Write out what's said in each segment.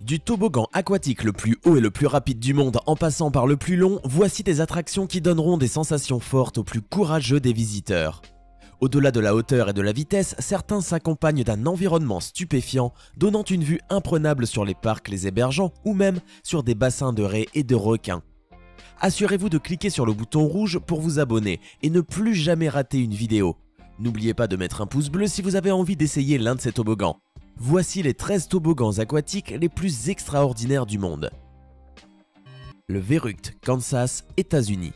Du toboggan aquatique le plus haut et le plus rapide du monde en passant par le plus long, voici des attractions qui donneront des sensations fortes aux plus courageux des visiteurs. Au-delà de la hauteur et de la vitesse, certains s'accompagnent d'un environnement stupéfiant, donnant une vue imprenable sur les parcs les hébergeant ou même sur des bassins de raies et de requins. Assurez-vous de cliquer sur le bouton rouge pour vous abonner et ne plus jamais rater une vidéo. N'oubliez pas de mettre un pouce bleu si vous avez envie d'essayer l'un de ces toboggans. Voici les 13 toboggans aquatiques les plus extraordinaires du monde. Le Verrückt, Kansas, États-Unis.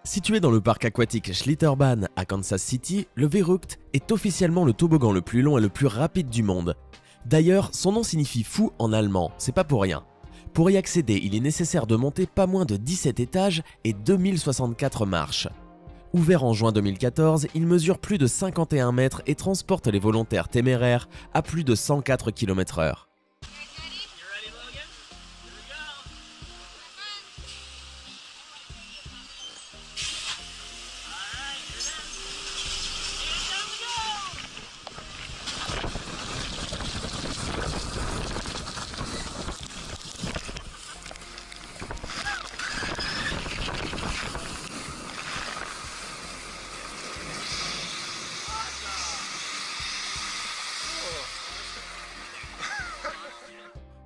Situé dans le parc aquatique Schlitterbahn à Kansas City, le Verrückt est officiellement le toboggan le plus long et le plus rapide du monde. D'ailleurs, son nom signifie fou en allemand, c'est pas pour rien. Pour y accéder, il est nécessaire de monter pas moins de 17 étages et 2064 marches. Ouvert en juin 2014, il mesure plus de 51 mètres et transporte les volontaires téméraires à plus de 104 km/h.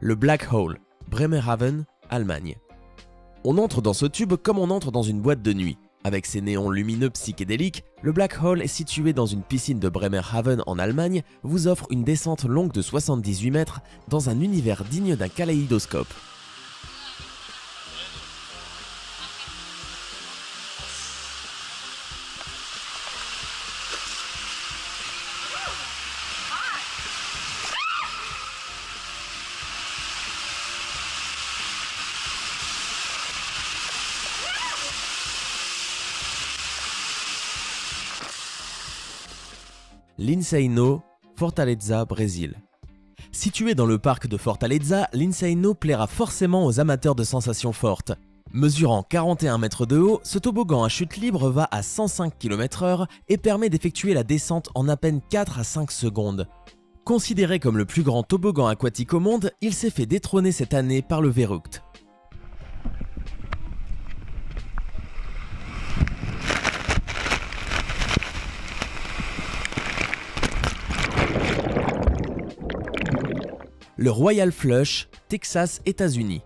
Le Black Hole, Bremerhaven, Allemagne. On entre dans ce tube comme on entre dans une boîte de nuit. Avec ses néons lumineux psychédéliques, le Black Hole est situé dans une piscine de Bremerhaven en Allemagne, vous offre une descente longue de 78 mètres dans un univers digne d'un kaléidoscope. L'Inseino, Fortaleza, Brésil. Situé dans le parc de Fortaleza, l'Inseino plaira forcément aux amateurs de sensations fortes. Mesurant 41 mètres de haut, ce toboggan à chute libre va à 105 km/h et permet d'effectuer la descente en à peine 4 à 5 secondes. Considéré comme le plus grand toboggan aquatique au monde, il s'est fait détrôner cette année par le Verrückt. Le Royal Flush, Texas, États-Unis.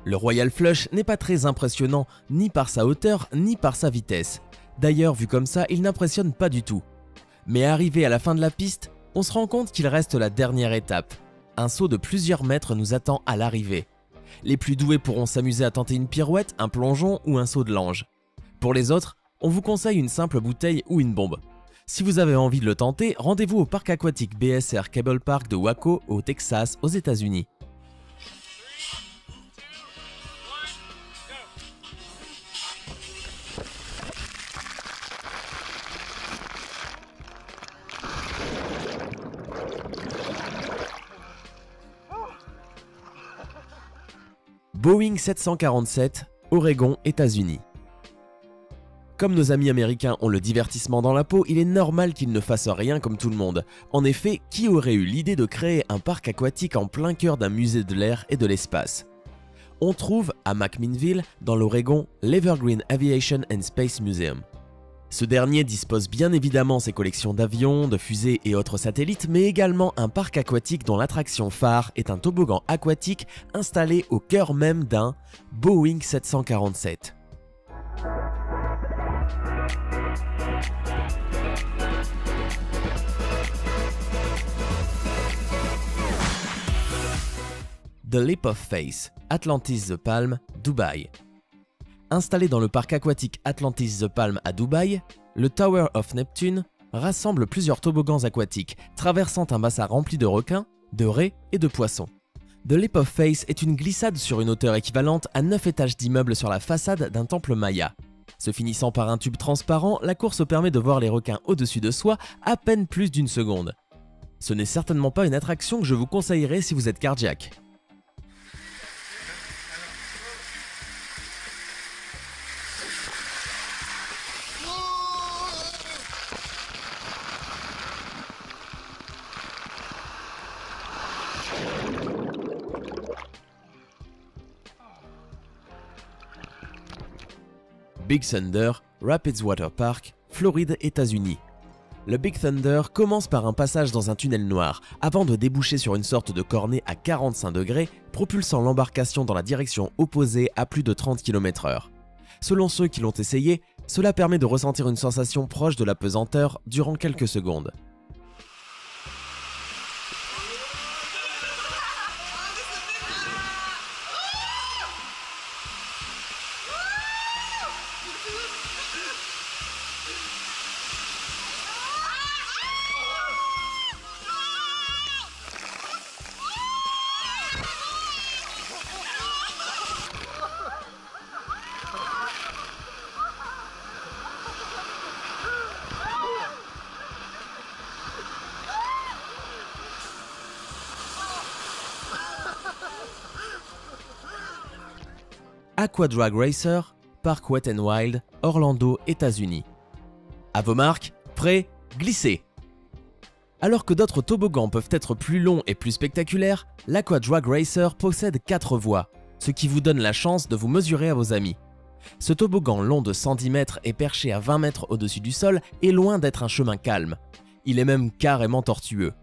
Le Royal Flush n'est pas très impressionnant ni par sa hauteur ni par sa vitesse. D'ailleurs, vu comme ça, il n'impressionne pas du tout. Mais arrivé à la fin de la piste, on se rend compte qu'il reste la dernière étape. Un saut de plusieurs mètres nous attend à l'arrivée. Les plus doués pourront s'amuser à tenter une pirouette, un plongeon ou un saut de l'ange. Pour les autres, on vous conseille une simple bouteille ou une bombe. Si vous avez envie de le tenter, rendez-vous au parc aquatique BSR Cable Park de Waco, au Texas, aux États-Unis. Boeing 747, Oregon, États-Unis. Comme nos amis américains ont le divertissement dans la peau, il est normal qu'ils ne fassent rien comme tout le monde. En effet, qui aurait eu l'idée de créer un parc aquatique en plein cœur d'un musée de l'air et de l'espace? On trouve à McMinnville, dans l'Oregon, l'Evergreen Aviation and Space Museum. Ce dernier dispose bien évidemment ses collections d'avions, de fusées et autres satellites, mais également un parc aquatique dont l'attraction phare est un toboggan aquatique installé au cœur même d'un Boeing 747. The Leap of Faith, Atlantis The Palm, Dubaï. Installé dans le parc aquatique Atlantis The Palm à Dubaï, le Tower of Neptune rassemble plusieurs toboggans aquatiques, traversant un bassin rempli de requins, de raies et de poissons. The Leap of Faith est une glissade sur une hauteur équivalente à 9 étages d'immeubles sur la façade d'un temple maya. Se finissant par un tube transparent, la course permet de voir les requins au-dessus de soi à peine plus d'une seconde. Ce n'est certainement pas une attraction que je vous conseillerais si vous êtes cardiaque. Big Thunder, Rapids Water Park, Floride, États-Unis. Le Big Thunder commence par un passage dans un tunnel noir, avant de déboucher sur une sorte de cornet à 45 degrés, propulsant l'embarcation dans la direction opposée à plus de 30 km/h. Selon ceux qui l'ont essayé, cela permet de ressentir une sensation proche de la pesanteur durant quelques secondes. Aqua Drag Racer, Park Wet n Wild, Orlando, États-Unis. À vos marques, prêts, glissez! Alors que d'autres toboggans peuvent être plus longs et plus spectaculaires, l'Aqua Drag Racer possède 4 voies, ce qui vous donne la chance de vous mesurer à vos amis. Ce toboggan long de 110 mètres et perché à 20 mètres au-dessus du sol est loin d'être un chemin calme. Il est même carrément tortueux.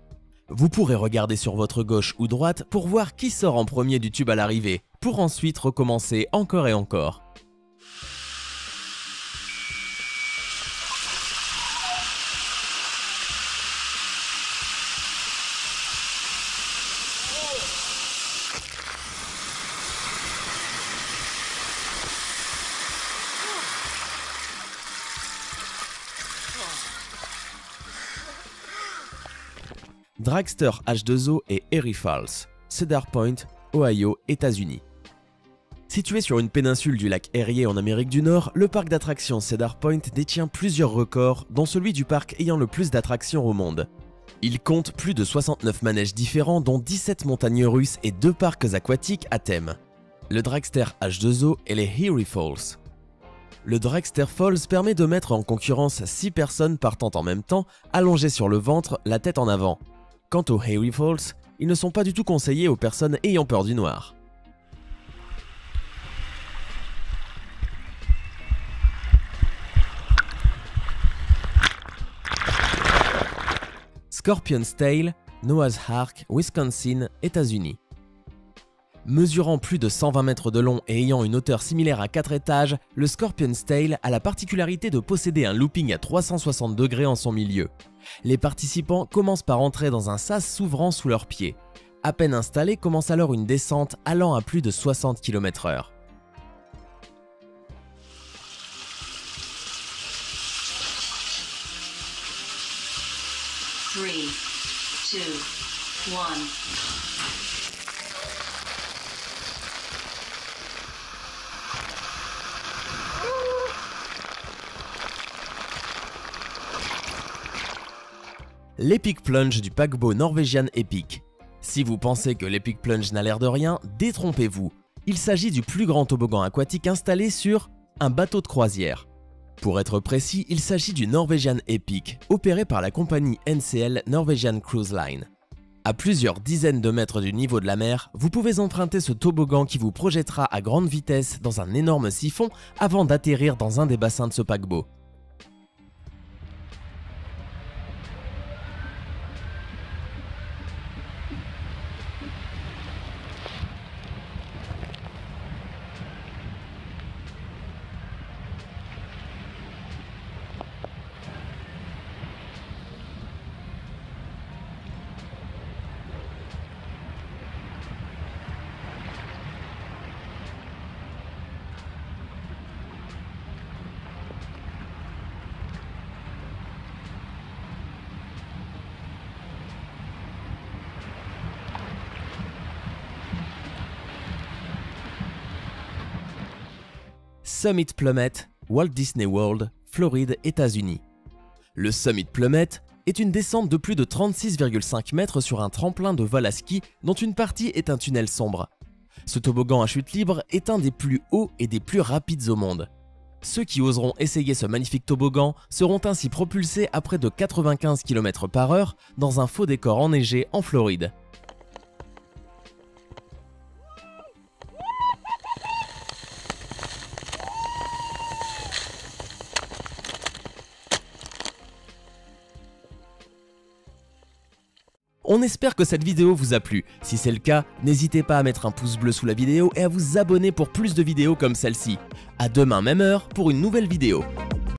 Vous pourrez regarder sur votre gauche ou droite pour voir qui sort en premier du tube à l'arrivée, pour ensuite recommencer encore et encore. Dragster H2O et Erie Falls, Cedar Point, Ohio, États-Unis. Situé sur une péninsule du lac Erie en Amérique du Nord, le parc d'attractions Cedar Point détient plusieurs records, dont celui du parc ayant le plus d'attractions au monde. Il compte plus de 69 manèges différents, dont 17 montagnes russes et 2 parcs aquatiques à thème. Le Dragster H2O et les Erie Falls. Le Dragster Falls permet de mettre en concurrence 6 personnes partant en même temps, allongées sur le ventre, la tête en avant. Quant aux Erie Falls, ils ne sont pas du tout conseillés aux personnes ayant peur du noir. Scorpion's Tail, Noah's Ark, Wisconsin, États-Unis. Mesurant plus de 120 mètres de long et ayant une hauteur similaire à 4 étages, le Scorpion's Tail a la particularité de posséder un looping à 360 degrés en son milieu. Les participants commencent par entrer dans un sas s'ouvrant sous leurs pieds. À peine installés, commence alors une descente allant à plus de 60 km/h. Three, two, one. L'Epic Plunge du paquebot Norwegian Epic. Si vous pensez que l'Epic Plunge n'a l'air de rien, détrompez-vous. Il s'agit du plus grand toboggan aquatique installé sur un bateau de croisière. Pour être précis, il s'agit du Norwegian Epic, opéré par la compagnie NCL Norwegian Cruise Line. À plusieurs dizaines de mètres du niveau de la mer, vous pouvez emprunter ce toboggan qui vous projettera à grande vitesse dans un énorme siphon avant d'atterrir dans un des bassins de ce paquebot. Summit Plummet, Walt Disney World, Floride, États-Unis. Le Summit Plummet est une descente de plus de 36,5 mètres sur un tremplin de vol à ski dont une partie est un tunnel sombre. Ce toboggan à chute libre est un des plus hauts et des plus rapides au monde. Ceux qui oseront essayer ce magnifique toboggan seront ainsi propulsés à près de 95 km/h dans un faux décor enneigé en Floride. On espère que cette vidéo vous a plu. Si c'est le cas, n'hésitez pas à mettre un pouce bleu sous la vidéo et à vous abonner pour plus de vidéos comme celle-ci. À demain même heure pour une nouvelle vidéo.